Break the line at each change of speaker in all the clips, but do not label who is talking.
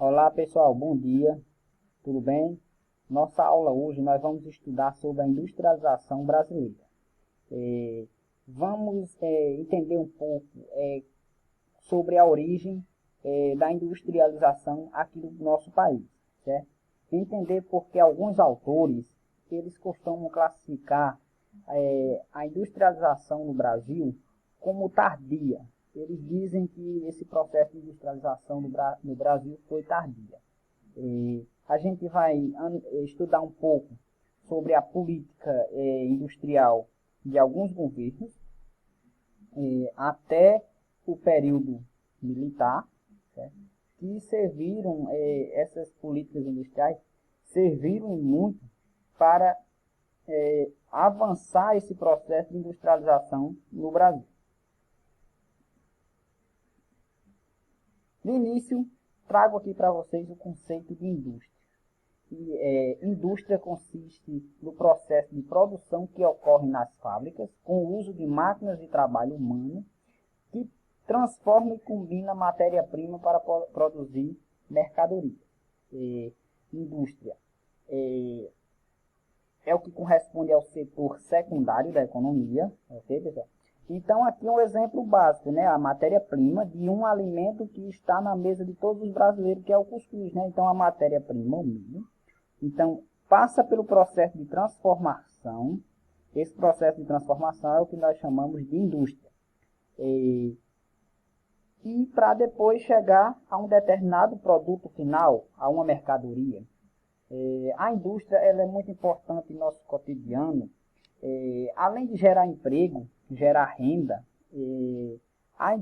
Olá pessoal, bom dia, tudo bem? Nossa aula hoje nós vamos estudar sobre a industrialização brasileira. Vamos entender um pouco sobre a origem da industrialização aqui no nosso país, certo? Entender porque alguns autores eles costumam classificar a industrialização no Brasil como tardia. Eles dizem que esse processo de industrialização no Brasil foi tardia. A gente vai estudar um pouco sobre a política industrial de alguns governos até o período militar, certo? Que serviram, essas políticas industriais serviram muito para avançar esse processo de industrialização no Brasil. No início, trago aqui para vocês o conceito de indústria. Indústria consiste no processo de produção que ocorre nas fábricas com o uso de máquinas de trabalho humano que transforma e combina matéria-prima para produzir mercadoria. Indústria é o que corresponde ao setor secundário da economia, ok, pessoal? Então, aqui um exemplo básico, né? A matéria-prima de um alimento que está na mesa de todos os brasileiros, que é o cuscuz, né? Então, a matéria-prima, o milho. Então, passa pelo processo de transformação. Esse processo de transformação é o que nós chamamos de indústria. E para depois chegar a um determinado produto final, a uma mercadoria. A indústria ela é muito importante em nosso cotidiano. Além de gerar emprego, gerar renda, a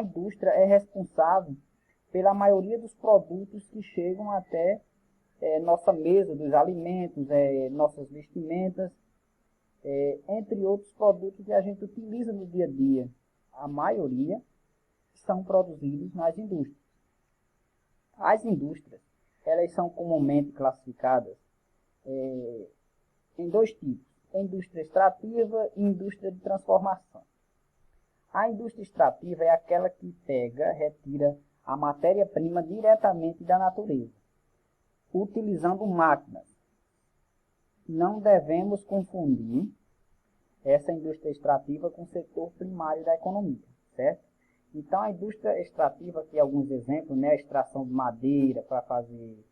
indústria é responsável pela maioria dos produtos que chegam até nossa mesa, dos alimentos, nossas vestimentas, entre outros produtos que a gente utiliza no dia a dia. A maioria são produzidos nas indústrias. As indústrias, elas são comumente classificadas em dois tipos: indústria extrativa e indústria de transformação. A indústria extrativa é aquela que retira a matéria-prima diretamente da natureza, utilizando máquinas. Não devemos confundir essa indústria extrativa com o setor primário da economia, certo? Então, a indústria extrativa, aqui alguns exemplos, né? A extração de madeira para fazer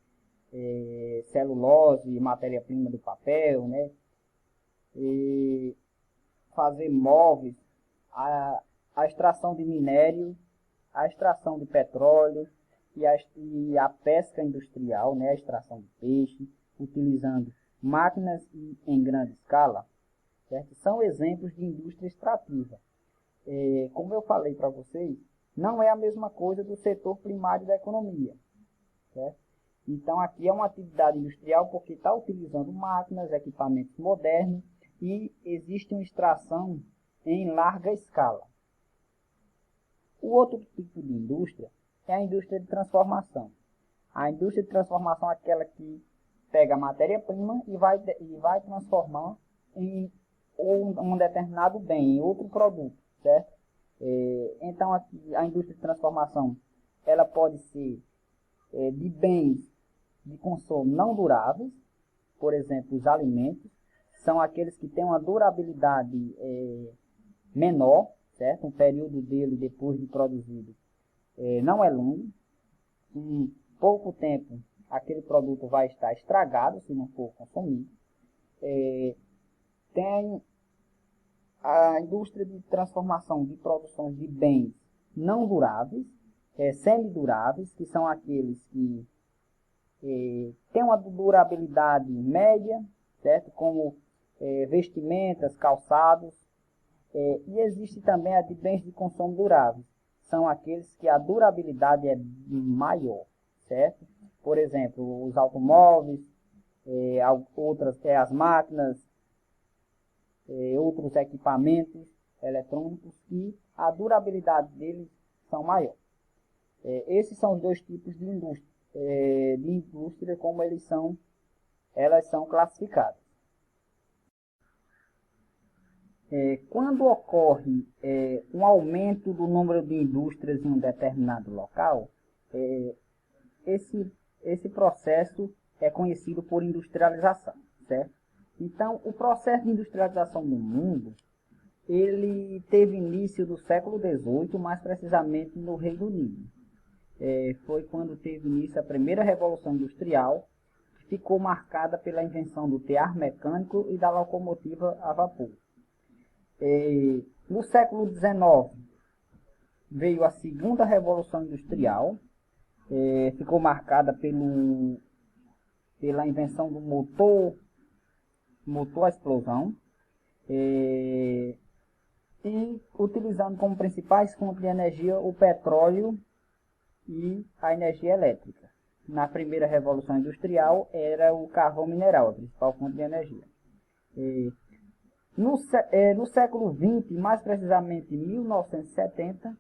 celulose, matéria-prima do papel, né? E fazer móveis, a extração de minério, a extração de petróleo e a pesca industrial, né? A extração de peixe, utilizando máquinas em grande escala, certo? São exemplos de indústria extrativa. Como eu falei para vocês, não é a mesma coisa do setor primário da economia, certo? Então, aqui é uma atividade industrial porque está utilizando máquinas, equipamentos modernos e existe uma extração em larga escala. O outro tipo de indústria é a indústria de transformação. A indústria de transformação é aquela que pega a matéria-prima e vai transformar em um determinado bem, em outro produto, certo? Então, aqui, a indústria de transformação ela pode ser de bens de consumo não duráveis, por exemplo, os alimentos, são aqueles que têm uma durabilidade menor, certo? Um período dele depois de produzido não é longo. Em pouco tempo, aquele produto vai estar estragado se não for consumido. Tem a indústria de transformação de produções de bens não duráveis, semiduráveis, que são aqueles que têm uma durabilidade média, certo? Como vestimentas, calçados. E existe também a de bens de consumo duráveis. São aqueles que a durabilidade é maior, certo? Por exemplo, os automóveis, outras as máquinas, outros equipamentos eletrônicos que a durabilidade deles são maior. Esses são os dois tipos de indústria como elas são classificadas. Quando ocorre um aumento do número de indústrias em um determinado local, esse processo é conhecido por industrialização, certo? Então, o processo de industrialização no mundo, ele teve início no século XVIII, mais precisamente no Reino Unido. Foi quando teve início a primeira Revolução Industrial, que ficou marcada pela invenção do tear mecânico e da locomotiva a vapor. No século XIX, veio a segunda Revolução Industrial, ficou marcada pela invenção do motor a explosão, e utilizando como principais fontes de energia o petróleo e a energia elétrica. Na primeira Revolução Industrial era o carvão mineral, a principal fonte de energia. No século XX, mais precisamente em 1970,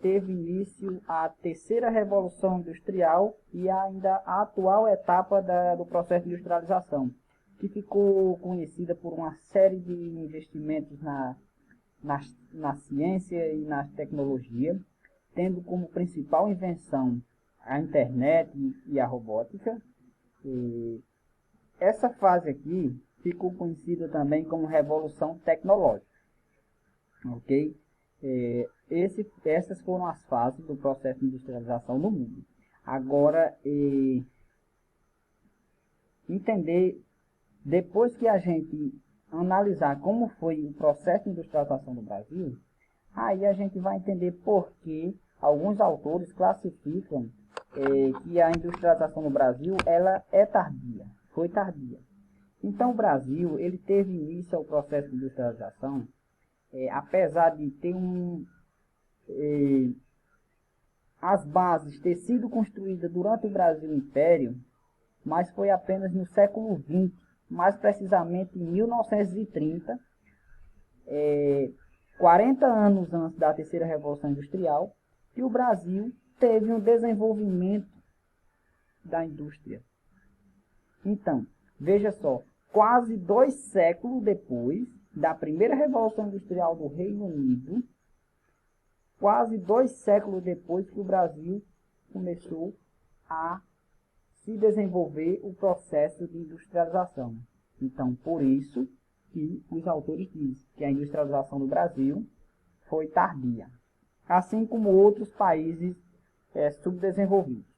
teve início a terceira Revolução Industrial e ainda a atual etapa do processo de industrialização, que ficou conhecida por uma série de investimentos na ciência e na tecnologia, tendo como principal invenção a internet e a robótica. Essa fase aqui ficou conhecida também como Revolução Tecnológica. Ok? Essas foram as fases do processo de industrialização no mundo. Agora, entender, depois que a gente analisar como foi o processo de industrialização no Brasil, aí a gente vai entender por que alguns autores classificam que a industrialização no Brasil ela é tardia, foi tardia. Então o Brasil ele teve início ao processo de industrialização, apesar de ter as bases ter sido construídas durante o Brasil Império, mas foi apenas no século XX, mais precisamente em 1930, 40 anos antes da terceira Revolução Industrial, que o Brasil teve um desenvolvimento da indústria. Então, veja só, quase 2 séculos depois da primeira Revolução Industrial do Reino Unido, quase 2 séculos depois que o Brasil começou a se desenvolver o processo de industrialização. Então, por isso que os autores dizem que a industrialização do Brasil foi tardia, assim como outros países subdesenvolvidos.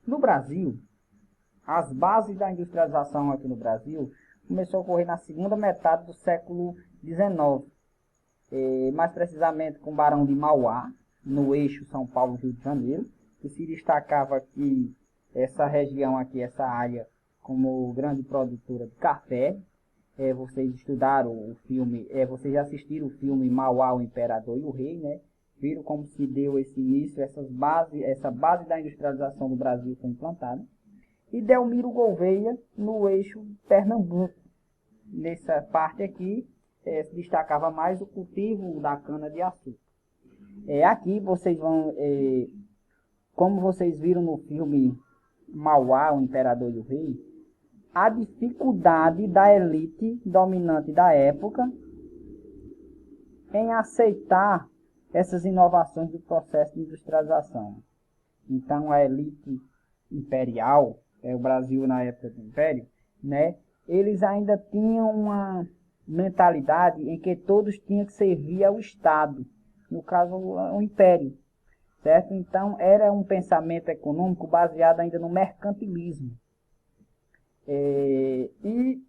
No Brasil, as bases da industrialização aqui no Brasil começou a ocorrer na segunda metade do século XIX, mais precisamente com o Barão de Mauá, no eixo São Paulo-Rio de Janeiro, que se destacava aqui essa região aqui, essa área, como grande produtora de café. Vocês estudaram o filme, vocês já assistiram o filme Mauá, o Imperador e o Rei, né? Viram como se deu esse início, essa base da industrialização do Brasil foi implantada. E Delmiro Gouveia, no eixo Pernambuco. Nessa parte aqui, se destacava mais o cultivo da cana-de-açúcar. Aqui vocês vão, como vocês viram no filme Mauá, o Imperador e o Rei, a dificuldade da elite dominante da época em aceitar essas inovações do processo de industrialização. Então a elite imperial, o Brasil na época do Império, né, eles ainda tinham uma mentalidade em que todos tinham que servir ao Estado, no caso o Império, certo? Então era um pensamento econômico baseado ainda no mercantilismo. E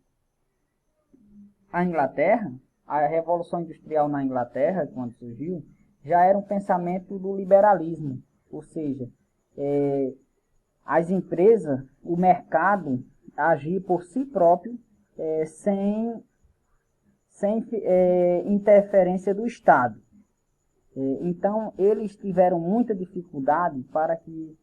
a Inglaterra, a Revolução Industrial na Inglaterra, quando surgiu, já era um pensamento do liberalismo, ou seja, as empresas, o mercado agir por si próprio, sem interferência do Estado. Então, eles tiveram muita dificuldade para que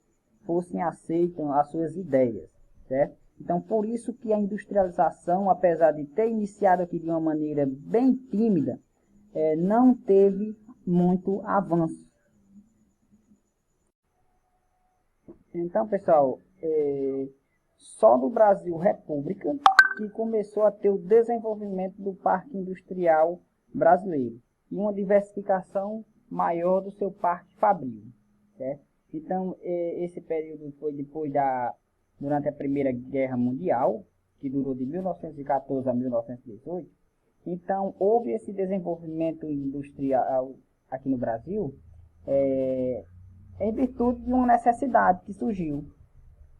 fossem aceitas as suas ideias, certo? Então, por isso que a industrialização, apesar de ter iniciado aqui de uma maneira bem tímida, não teve muito avanço. Então, pessoal, só no Brasil República que começou a ter o desenvolvimento do parque industrial brasileiro. e uma diversificação maior do seu parque fabril, certo? Então, esse período foi durante a Primeira Guerra Mundial, que durou de 1914 a 1918. Então, houve esse desenvolvimento industrial aqui no Brasil, em virtude de uma necessidade que surgiu.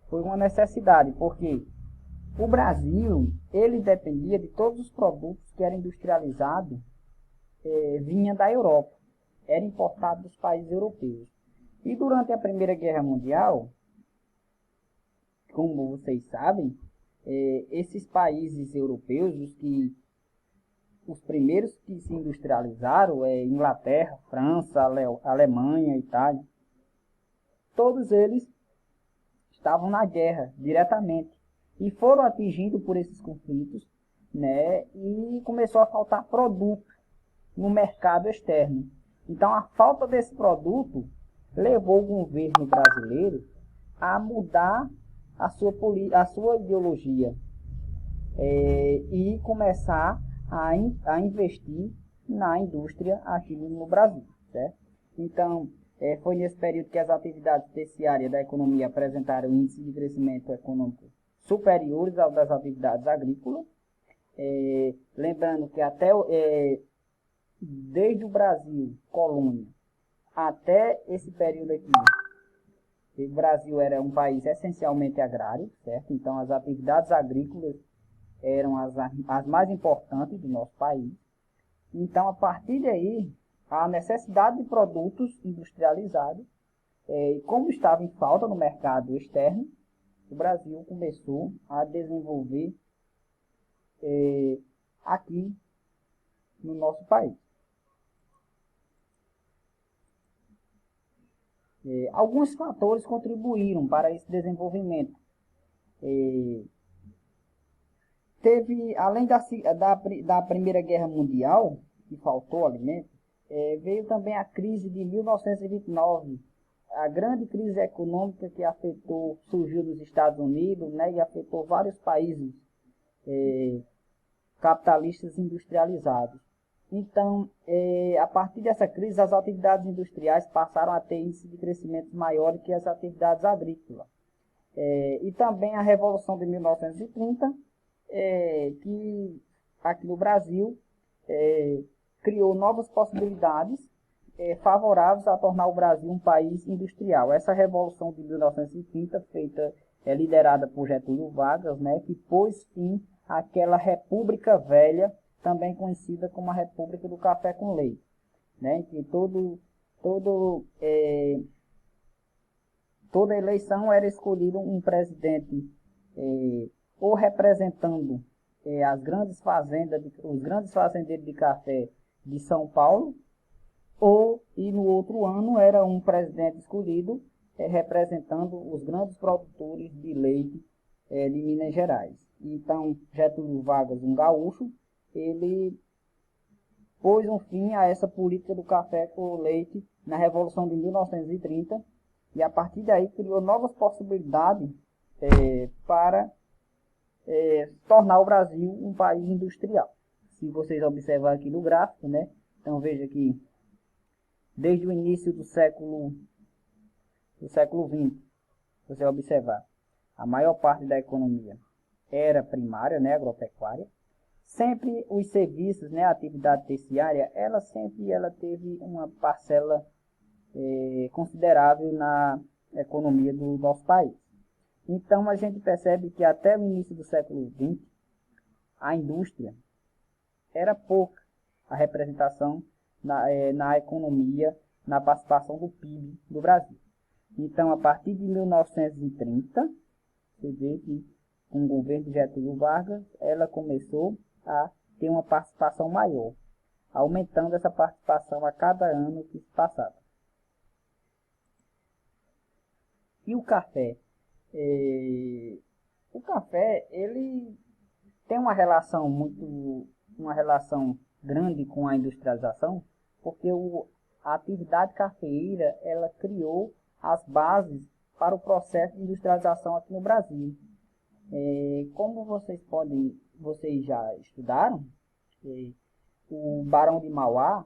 Foi uma necessidade, porque o Brasil, ele dependia de todos os produtos que eram industrializados, vinha da Europa, era importado dos países europeus. E durante a Primeira Guerra Mundial, como vocês sabem, esses países europeus, os primeiros que se industrializaram, Inglaterra, França, Alemanha, Itália, todos eles estavam na guerra diretamente e foram atingidos por esses conflitos, né? E começou a faltar produto no mercado externo. Então, a falta desse produto levou o governo brasileiro a mudar a sua ideologia e começar a investir na indústria aqui no Brasil, certo? Então, foi nesse período que as atividades terciárias da economia apresentaram índices de crescimento econômico superiores ao das atividades agrícolas. Lembrando que desde o Brasil, colônia, até esse período aqui, o Brasil era um país essencialmente agrário, certo? Então, as atividades agrícolas eram as mais importantes do nosso país. Então, a partir daí, a necessidade de produtos industrializados, como estava em falta no mercado externo, o Brasil começou a desenvolver aqui no nosso país. Alguns fatores contribuíram para esse desenvolvimento. Além da Primeira Guerra Mundial, que faltou alimento, veio também a crise de 1929, a grande crise econômica que surgiu nos Estados Unidos, né, e afetou vários países capitalistas industrializados. Então, a partir dessa crise, as atividades industriais passaram a ter índice de crescimento maior que as atividades agrícolas. E também a Revolução de 1930, que aqui no Brasil criou novas possibilidades favoráveis a tornar o Brasil um país industrial. Essa Revolução de 1930, liderada por Getúlio Vargas, né, que pôs fim àquela República Velha, também conhecida como a República do Café com Leite, né, que toda eleição era escolhido um presidente ou representando os grandes fazendeiros de café de São Paulo, e no outro ano era um presidente escolhido representando os grandes produtores de leite de Minas Gerais. Então, Getúlio Vargas, um gaúcho, ele pôs um fim a essa política do café com leite na Revolução de 1930 e a partir daí criou novas possibilidades para tornar o Brasil um país industrial. Se vocês observarem aqui no gráfico, né? Então veja que desde o início do século XX, você observar, a maior parte da economia era primária, né, agropecuária. Sempre os serviços, né, a atividade terciária, ela teve uma parcela considerável na economia do nosso país. Então, a gente percebe que até o início do século XX, a indústria era pouca a representação na economia, na participação do PIB do Brasil. Então, a partir de 1930, você vê que com o governo de Getúlio Vargas, ela começou a ter uma participação maior, aumentando essa participação a cada ano que se passava. E o café? O café, ele tem uma relação grande com a industrialização, porque a atividade cafeeira, ela criou as bases para o processo de industrialização aqui no Brasil. Como vocês já estudaram, o Barão de Mauá,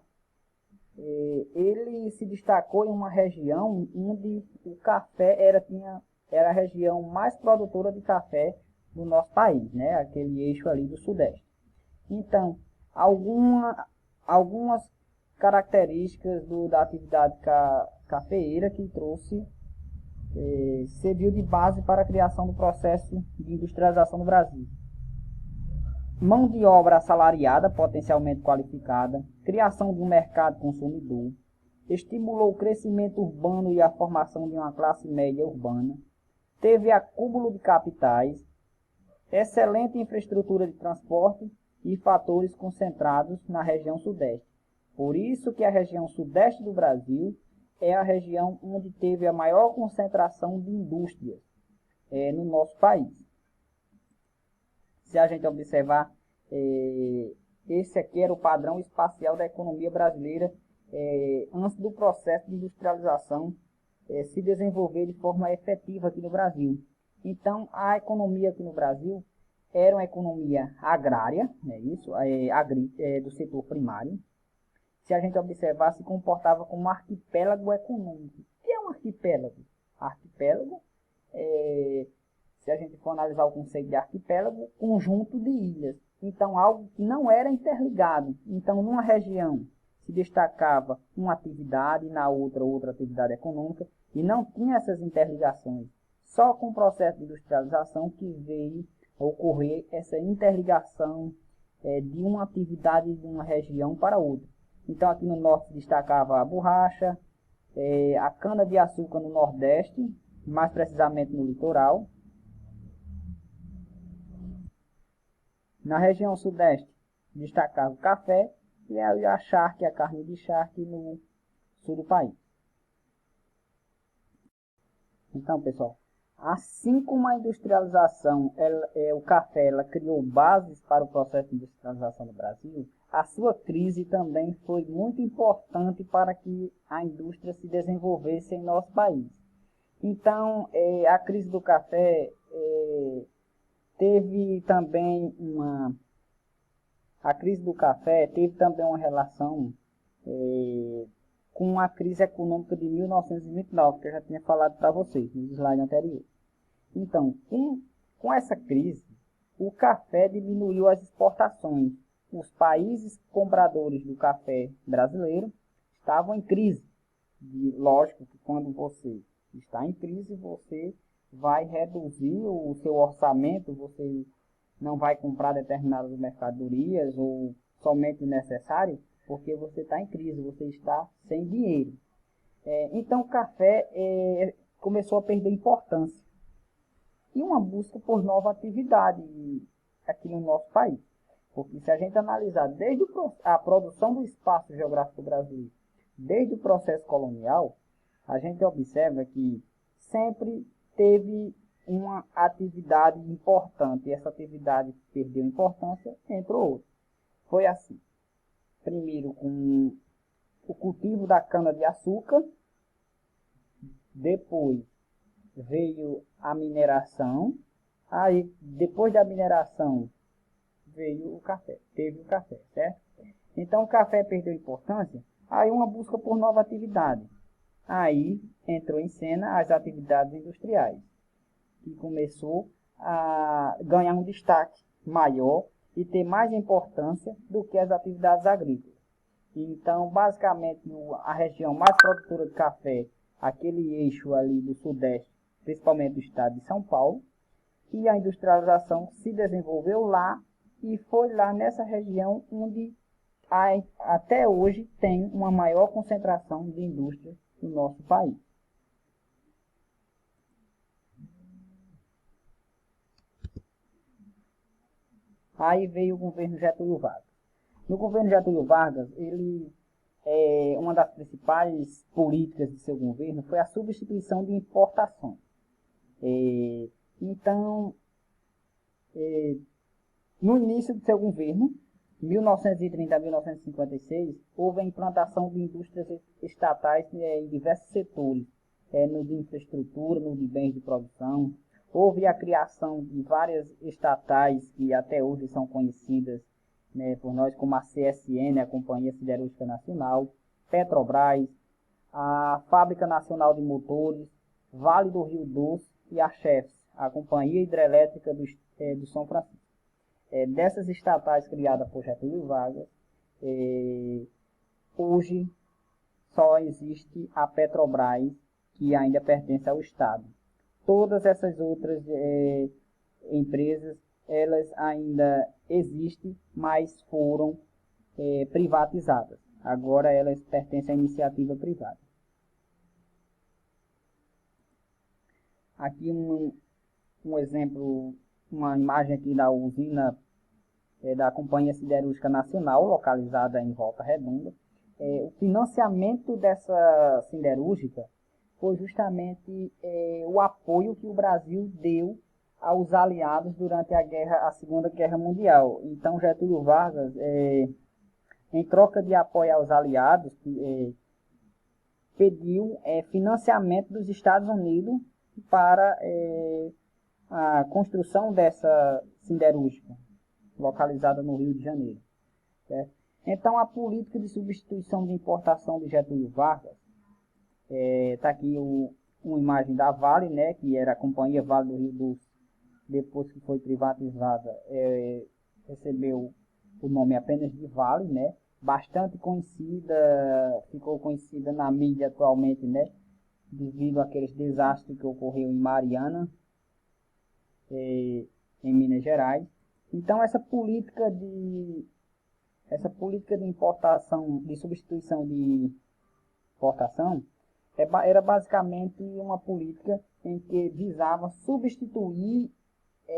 ele se destacou em uma região onde o café era a região mais produtora de café do nosso país, né? Aquele eixo ali do Sudeste. Então, algumas características da atividade cafeeira que trouxe, serviu de base para a criação do processo de industrialização no Brasil. Mão de obra assalariada, potencialmente qualificada, criação de um mercado consumidor, estimulou o crescimento urbano e a formação de uma classe média urbana, teve acúmulo de capitais, excelente infraestrutura de transporte e fatores concentrados na região sudeste. Por isso que a região sudeste do Brasil é a região onde teve a maior concentração de indústrias no nosso país. Se a gente observar, esse aqui era o padrão espacial da economia brasileira antes do processo de industrialização se desenvolver de forma efetiva aqui no Brasil. Então, a economia aqui no Brasil era uma economia agrária, né, do setor primário. Se a gente observar, se comportava como um arquipélago econômico. O que é um arquipélago? Arquipélago se a gente for analisar o conceito de arquipélago, conjunto de ilhas. Então, algo que não era interligado. Então, numa região se destacava uma atividade, na outra atividade econômica, e não tinha essas interligações. Só com o processo de industrialização que veio a ocorrer essa interligação de uma atividade de uma região para outra. Então, aqui no norte se destacava a borracha, a cana-de-açúcar no nordeste, mais precisamente no litoral. Na região sudeste, destacava o café e a charque, a carne de charque no sul do país. Então, pessoal, assim como a industrialização, o café, ela criou bases para o processo de industrialização no Brasil, a sua crise também foi muito importante para que a indústria se desenvolvesse em nosso país. Então, a crise do café teve também uma relação com a crise econômica de 1929, que eu já tinha falado para vocês no slide anterior. Então, com essa crise, o café diminuiu as exportações. Os países compradores do café brasileiro estavam em crise. Lógico que quando você está em crise, você vai reduzir o seu orçamento, você não vai comprar determinadas mercadorias ou somente o necessário, porque você está em crise, você está sem dinheiro. Então o café começou a perder importância. E uma busca por nova atividade aqui no nosso país. Porque se a gente analisar desde a produção do espaço geográfico brasileiro, desde o processo colonial, a gente observa que sempre teve uma atividade importante, e essa atividade perdeu importância, entrou outra. Foi assim, primeiro com o cultivo da cana-de-açúcar, depois veio a mineração, aí depois da mineração veio o café, teve o café, certo? Então o café perdeu importância, aí uma busca por nova atividade. Aí entrou em cena as atividades industriais, que começou a ganhar um destaque maior e ter mais importância do que as atividades agrícolas. Então, basicamente, a região mais produtora de café, aquele eixo ali do sudeste, principalmente do estado de São Paulo, e a industrialização se desenvolveu lá, e foi lá nessa região onde até hoje tem uma maior concentração de indústria no nosso país. Aí veio o governo Getúlio Vargas. No governo Getúlio Vargas, uma das principais políticas de seu governo foi a substituição de importações. Então, no início de seu governo, 1930 a 1956, houve a implantação de indústrias estatais em diversos setores, no de infraestrutura, no de bens de produção. Houve a criação de várias estatais que até hoje são conhecidas, né, por nós como a CSN, a Companhia Siderúrgica Nacional. Petrobras, a Fábrica Nacional de Motores, Vale do Rio Doce e a Chefs, a Companhia Hidrelétrica do São Francisco. Dessas estatais criadas por Getúlio Vargas, hoje só existe a Petrobras, que ainda pertence ao Estado. Todas essas outras empresas, elas ainda existem, mas foram privatizadas. Agora elas pertencem à iniciativa privada. Aqui um exemplo, uma imagem aqui da usina da Companhia Siderúrgica Nacional, localizada em Volta Redonda. O financiamento dessa siderúrgica foi justamente o apoio que o Brasil deu aos aliados durante a Segunda Guerra Mundial. Então, Getúlio Vargas, em troca de apoio aos aliados, pediu financiamento dos Estados Unidos para a construção dessa siderúrgica, localizada no Rio de Janeiro. Certo? Então, a política de substituição de importação de Getúlio Vargas, está aqui uma imagem da Vale, né, que era a Companhia Vale do Rio Doce, depois que foi privatizada, recebeu o nome apenas de Vale, né, bastante conhecida, ficou conhecida na mídia atualmente, né, devido àqueles desastres que ocorreu em Mariana, em Minas Gerais. Então, essa política de importação, de substituição de importação, era basicamente uma política em que visava substituir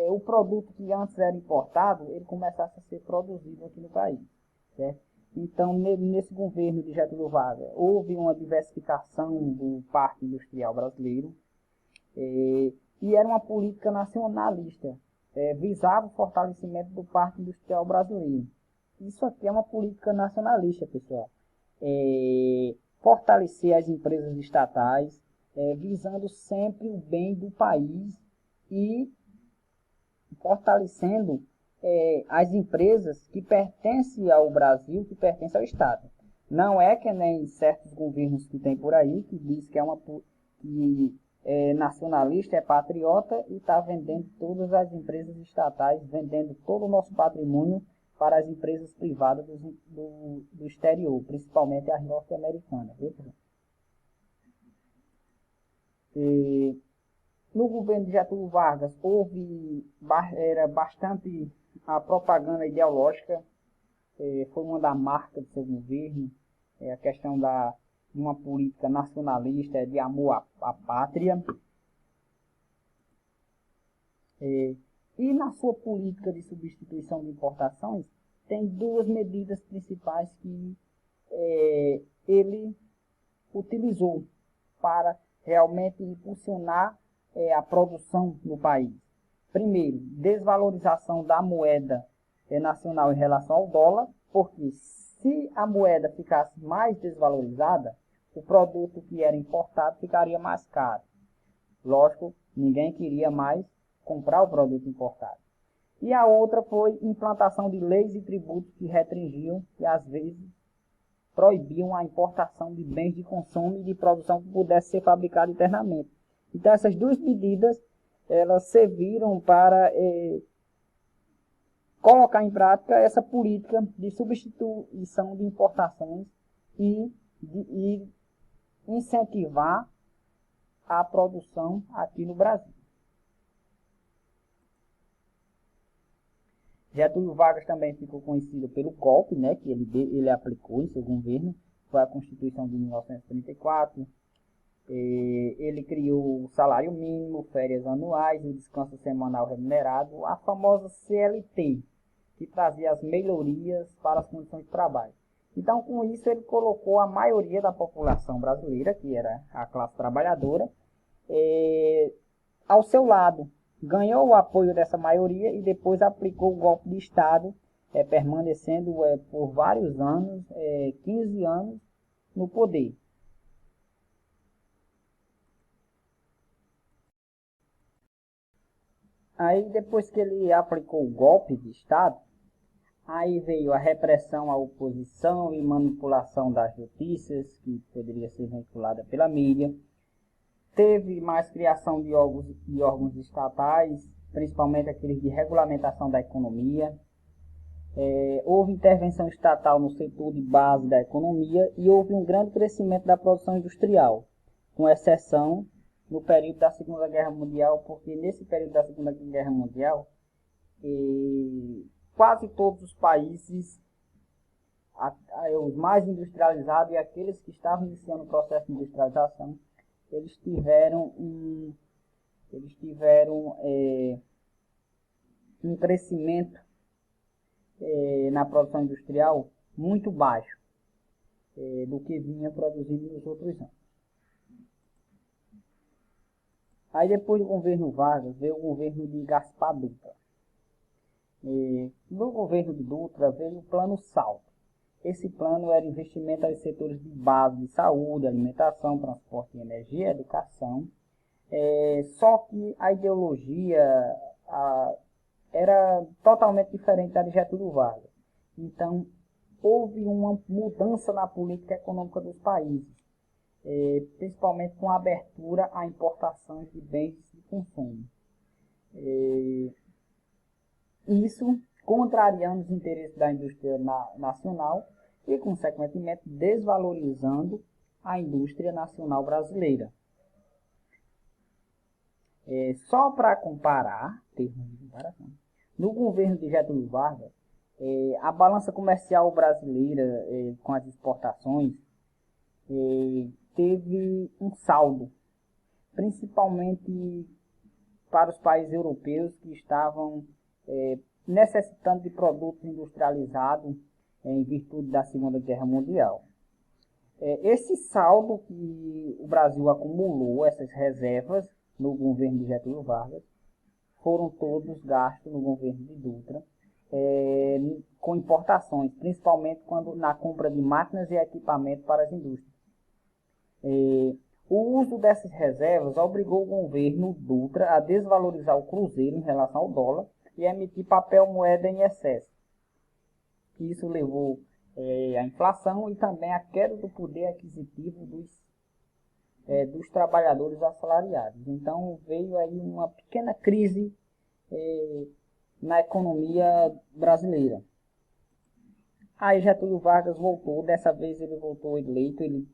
o produto que antes era importado, ele começasse a ser produzido aqui no país. Certo? Então, nesse governo de Getúlio Vargas, houve uma diversificação do parque industrial brasileiro, e era uma política nacionalista, visava o fortalecimento do parque industrial brasileiro. Isso aqui é uma política nacionalista, pessoal. Fortalecer as empresas estatais, visando sempre o bem do país e fortalecendo as empresas que pertencem ao Brasil, que pertencem ao Estado. Não é que nem certos governos que tem por aí, que diz que é nacionalista, é patriota e está vendendo todas as empresas estatais, vendendo todo o nosso patrimônio para as empresas privadas do exterior, principalmente as norte-americanas. No governo de Getúlio Vargas era bastante a propaganda ideológica, foi uma das marcas do seu governo, a questão de uma política nacionalista, de amor à pátria. E na sua política de substituição de importações, tem duas medidas principais que ele utilizou para realmente impulsionar a produção no país. Primeiro, desvalorização da moeda nacional em relação ao dólar, porque se a moeda ficasse mais desvalorizada, o produto que era importado ficaria mais caro. Lógico, ninguém queria mais comprar o produto importado. E a outra foi implantação de leis e tributos que restringiam e às vezes proibiam a importação de bens de consumo e de produção que pudesse ser fabricado internamente. Então essas duas medidas, elas serviram para colocar em prática essa política de substituição de importações e incentivar a produção aqui no Brasil. Getúlio Vargas também ficou conhecido pelo golpe, né, que ele aplicou em seu governo, foi a Constituição de 1934. Ele criou o salário mínimo, férias anuais, o descanso semanal remunerado, a famosa CLT, que trazia as melhorias para as condições de trabalho. Então, com isso, ele colocou a maioria da população brasileira, que era a classe trabalhadora, ao seu lado. Ganhou o apoio dessa maioria e depois aplicou o golpe de Estado, permanecendo por vários anos, 15 anos, no poder. Aí, depois que ele aplicou o golpe de Estado, Aí veio a repressão à oposição e manipulação das notícias, que poderia ser vinculada pela mídia. Teve mais criação de órgãos estatais, principalmente aqueles de regulamentação da economia. Houve intervenção estatal no setor de base da economia e houve um grande crescimento da produção industrial, com exceção no período da Segunda Guerra Mundial, porque nesse período da Segunda Guerra Mundial, quase todos os países, os mais industrializados e aqueles que estavam iniciando o processo de industrialização, eles tiveram um crescimento na produção industrial muito baixo do que vinha produzindo nos outros anos. Aí depois do governo Vargas veio o governo de Gaspar Dutra. No governo de Dutra veio o Plano Salto. Esse plano era investimento aos setores de base de saúde, alimentação, transporte, energia e educação. Só que a ideologia era totalmente diferente da de Getúlio Vargas. Então, houve uma mudança na política econômica dos países, principalmente com a abertura à importação de bens de consumo. Isso contrariando os interesses da indústria nacional e, consequentemente, desvalorizando a indústria nacional brasileira. Só para comparar, termos de comparação, no governo de Getúlio Vargas, a balança comercial brasileira com as exportações teve um saldo, principalmente para os países europeus que estavam necessitando de produtos industrializados em virtude da Segunda Guerra Mundial. Esse saldo que o Brasil acumulou, essas reservas no governo de Getúlio Vargas, foram todos gastos no governo de Dutra, com importações, principalmente na compra de máquinas e equipamentos para as indústrias. O uso dessas reservas obrigou o governo Dutra a desvalorizar o cruzeiro em relação ao dólar e emitir papel moeda em excesso. Isso levou à inflação e também à queda do poder aquisitivo dos trabalhadores assalariados. Então veio aí uma pequena crise na economia brasileira. Aí Getúlio Vargas voltou, dessa vez ele voltou eleito, ele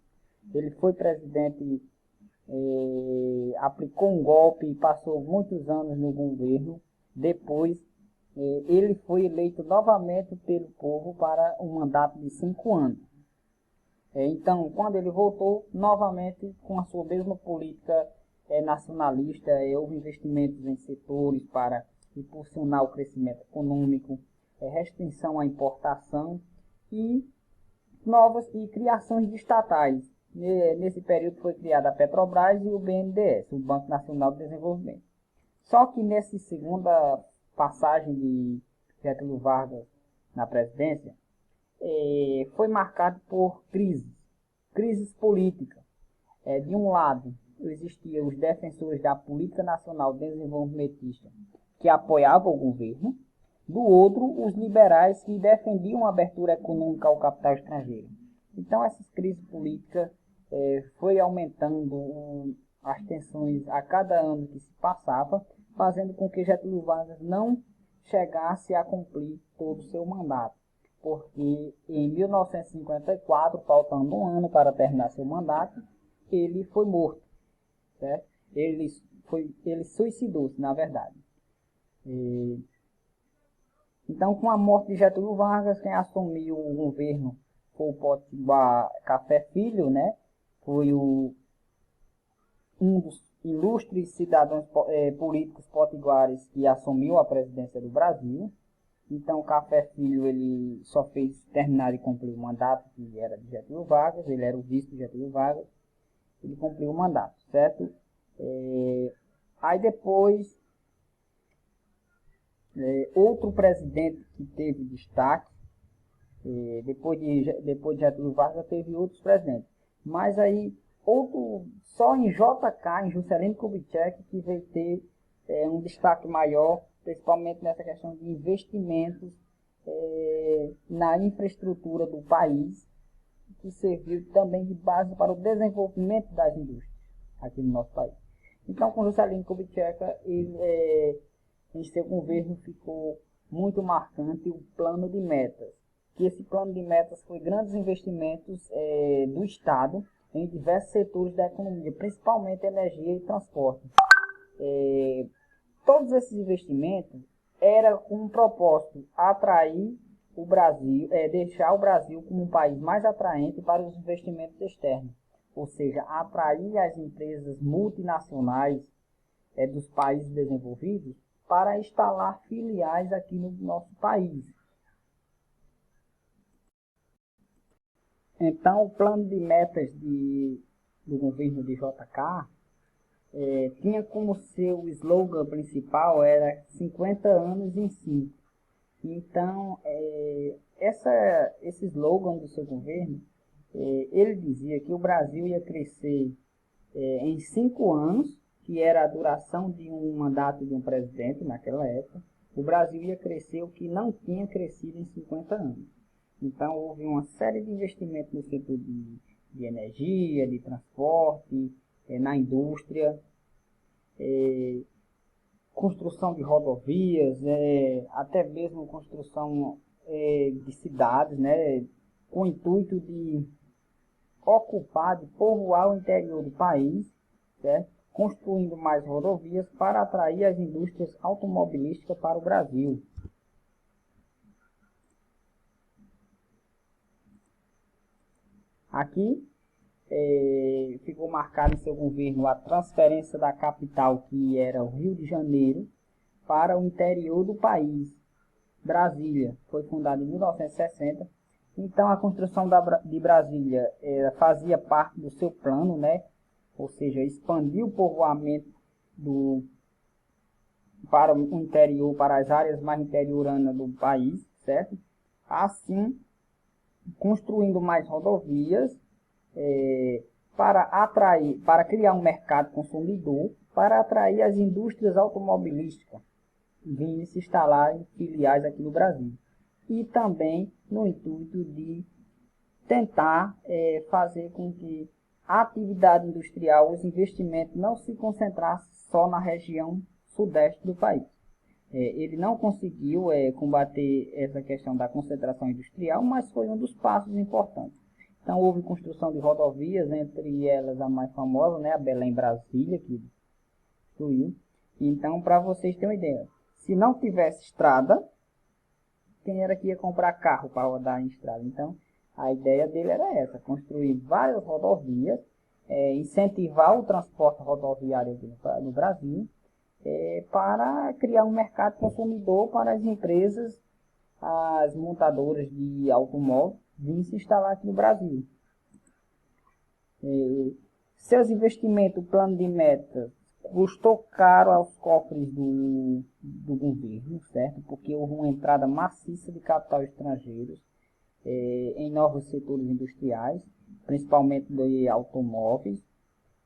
foi presidente, aplicou um golpe e passou muitos anos no governo. Depois ele foi eleito novamente pelo povo para um mandato de 5 anos. Então, quando ele voltou, novamente com a sua mesma política nacionalista, houve investimentos em setores para impulsionar o crescimento econômico, restrição à importação e criações de estatais. Nesse período foi criada a Petrobras e o BNDES, o Banco Nacional de Desenvolvimento. Só que nessa segunda passagem de Getúlio Vargas na presidência, foi marcado por crises políticas. De um lado, existiam os defensores da política nacional desenvolvimentista que apoiavam o governo, do outro, os liberais que defendiam a abertura econômica ao capital estrangeiro. Então, essas crises políticas foi aumentando as tensões a cada ano que se passava, fazendo com que Getúlio Vargas não chegasse a cumprir todo o seu mandato. Porque em 1954, faltando um ano para terminar seu mandato, ele foi morto. Certo? Ele suicidou-se, na verdade. Então, com a morte de Getúlio Vargas, quem assumiu o governo foi o Potiguar Café Filho, né? Foi um dos ilustres cidadãos políticos potiguares que assumiu a presidência do Brasil. Então, o Café Filho ele só fez terminar e cumprir o mandato que era de Getúlio Vargas, ele era o vice de Getúlio Vargas, ele cumpriu o mandato, certo? Aí depois, outro presidente que teve destaque, depois de Getúlio Vargas, teve outros presidentes. Mas aí, só em JK, em Juscelino Kubitschek, que veio ter um destaque maior, principalmente nessa questão de investimentos na infraestrutura do país, que serviu também de base para o desenvolvimento das indústrias aqui no nosso país. Então, com Juscelino Kubitschek, em seu governo ficou muito marcante o plano de metas, que esse plano de metas foi grandes investimentos do Estado em diversos setores da economia, principalmente energia e transporte. Todos esses investimentos eram com um propósito atrair o Brasil, deixar o Brasil como um país mais atraente para os investimentos externos, ou seja, atrair as empresas multinacionais dos países desenvolvidos para instalar filiais aqui no nosso país. Então, o plano de metas do governo de JK tinha como seu slogan principal era 50 anos em 5. Então, esse slogan do seu governo, ele dizia que o Brasil ia crescer em 5 anos, que era a duração de um mandato de um presidente naquela época. O Brasil ia crescer o que não tinha crescido em 50 anos. Então, houve uma série de investimentos no setor de energia, de transporte, na indústria, construção de rodovias, até mesmo construção de cidades, né, com o intuito de ocupar, de povoar o interior do país, certo? Construindo mais rodovias para atrair as indústrias automobilísticas para o Brasil. Aqui ficou marcado em seu governo a transferência da capital, que era o Rio de Janeiro, para o interior do país, Brasília. Foi fundada em 1960. Então, a construção de Brasília fazia parte do seu plano, né? Ou seja, expandir o povoamento para o interior, para as áreas mais interioranas do país, certo? Assim, construindo mais rodovias, para criar um mercado consumidor, para atrair as indústrias automobilísticas, vindo se instalar em filiais aqui no Brasil. E também no intuito de tentar fazer com que a atividade industrial, os investimentos não se concentrassem só na região sudeste do país. Ele não conseguiu combater essa questão da concentração industrial, mas foi um dos passos importantes. Então, houve construção de rodovias, entre elas a mais famosa, né, a Belém-Brasília, que destruiu. Então, para vocês terem uma ideia, se não tivesse estrada, quem era que ia comprar carro para rodar em estrada? Então, a ideia dele era essa, construir várias rodovias, incentivar o transporte rodoviário no Brasil, para criar um mercado consumidor para as empresas, as montadoras de automóveis, virem se instalar aqui no Brasil. Seus investimentos, o plano de metas, custou caro aos cofres do governo, certo? Porque houve uma entrada maciça de capital estrangeiros em novos setores industriais, principalmente de automóveis,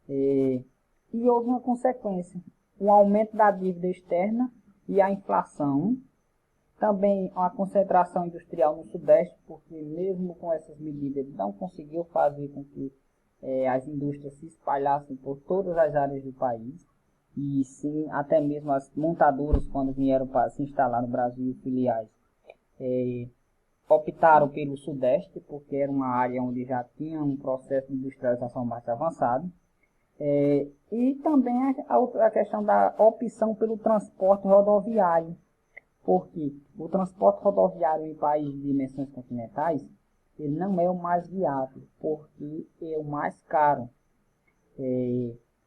e houve uma consequência, um aumento da dívida externa e a inflação, também uma concentração industrial no Sudeste, porque mesmo com essas medidas ele não conseguiu fazer com que as indústrias se espalhassem por todas as áreas do país, e sim, até mesmo as montadoras, quando vieram para se instalar no Brasil, filiais, optaram pelo Sudeste, porque era uma área onde já tinha um processo de industrialização mais avançado, e também a questão da opção pelo transporte rodoviário, porque o transporte rodoviário em países de dimensões continentais, ele não é o mais viável, porque é o mais caro.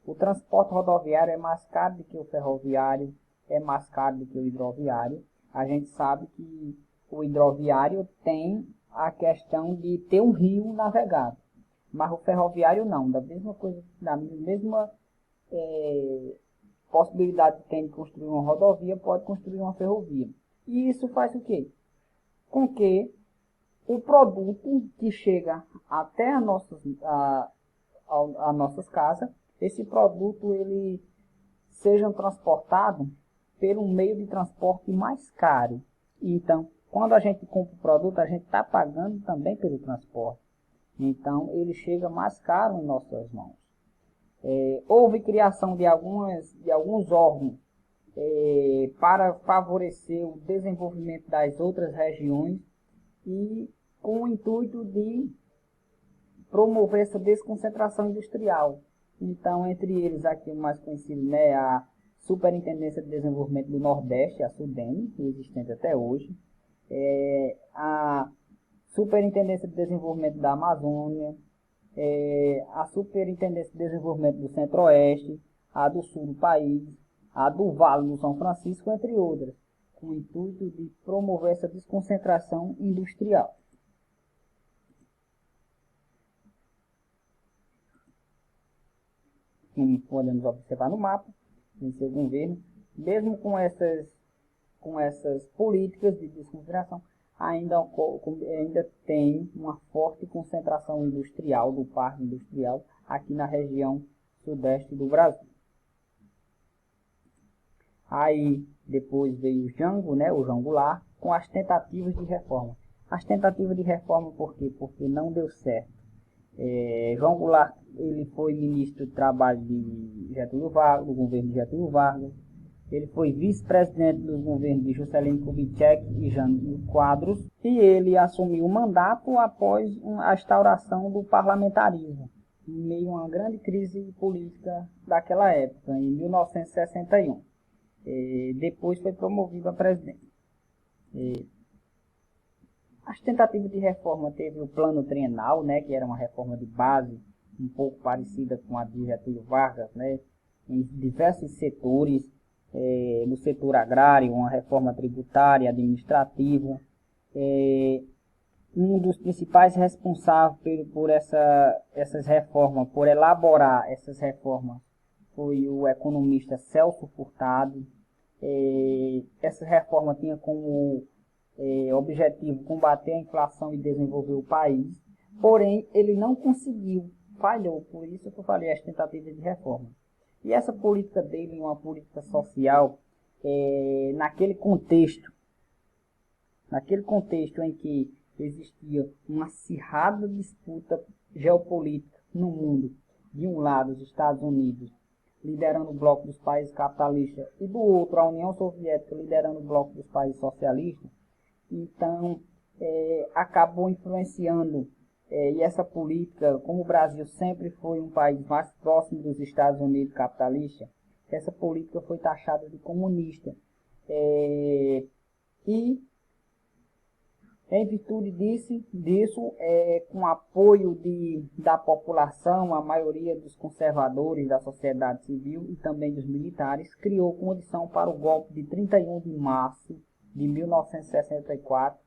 O transporte rodoviário é mais caro do que o ferroviário, é mais caro do que o hidroviário. A gente sabe que o hidroviário tem a questão de ter um rio navegado, mas o ferroviário não, da mesma possibilidade que tem de construir uma rodovia, pode construir uma ferrovia. E isso faz o quê? Com que o produto que chega até as nossas casas, esse produto ele seja transportado por um meio de transporte mais caro. Então, Quando a gente compra o produto, a gente está pagando também pelo transporte. Então, ele chega mais caro em nossas mãos. Houve criação de alguns órgãos para favorecer o desenvolvimento das outras regiões e com o intuito de promover essa desconcentração industrial. Então, entre eles, aqui o mais conhecido, né, a Superintendência de Desenvolvimento do Nordeste, a SUDENE, existente até hoje, a Superintendência de Desenvolvimento da Amazônia, a Superintendência de Desenvolvimento do Centro-Oeste, a do Sul do país, a do Vale do São Francisco, entre outras, com o intuito de promover essa desconcentração industrial. Como podemos observar no mapa, em seu governo, mesmo com essas políticas de desconcentração, ainda tem uma forte concentração industrial, do parque industrial, aqui na região sudeste do Brasil. Aí depois veio o Jango, né, o João Goulart, com as tentativas de reforma. As tentativas de reforma por quê? Porque não deu certo. João Goulart, ele foi ministro do Trabalho de Getúlio Vargas, do governo de Getúlio Vargas. Ele foi vice-presidente dos governos de Juscelino Kubitschek e Jânio Quadros. E ele assumiu o mandato após a instauração do parlamentarismo, em meio a uma grande crise política daquela época, em 1961. Depois foi promovido a presidente. As tentativas de reforma teve o plano trienal, né, que era uma reforma de base, um pouco parecida com a de Getúlio Vargas, né, em diversos setores, no setor agrário, uma reforma tributária, administrativa. Um dos principais responsáveis por essas reformas, por elaborar essas reformas, foi o economista Celso Furtado. Essa reforma tinha como objetivo combater a inflação e desenvolver o país, porém ele não conseguiu, falhou, por isso que eu falei as tentativas de reforma. E essa política dele, uma política social, naquele contexto em que existia uma acirrada disputa geopolítica no mundo, de um lado os Estados Unidos liderando o bloco dos países capitalistas e do outro a União Soviética liderando o bloco dos países socialistas, então acabou influenciando, e essa política, como o Brasil sempre foi um país mais próximo dos Estados Unidos capitalistas, essa política foi taxada de comunista. E em virtude disso, com apoio da população, a maioria dos conservadores da sociedade civil e também dos militares, criou condição para o golpe de 31 de março de 1964.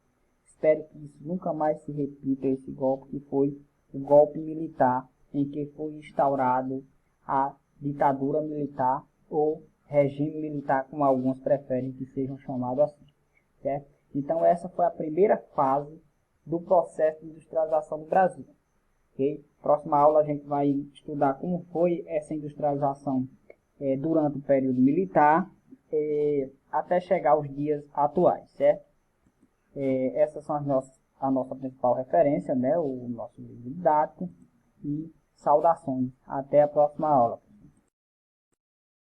Espero que isso nunca mais se repita, esse golpe, que foi o golpe militar, em que foi instaurado a ditadura militar ou regime militar, como alguns preferem que sejam chamados assim, certo? Então essa foi a primeira fase do processo de industrialização do Brasil. Okay? Próxima aula a gente vai estudar como foi essa industrialização durante o período militar, até chegar aos dias atuais, certo? Essas são a nossa principal referência, né? O nosso livro didático, e saudações. Até a próxima aula.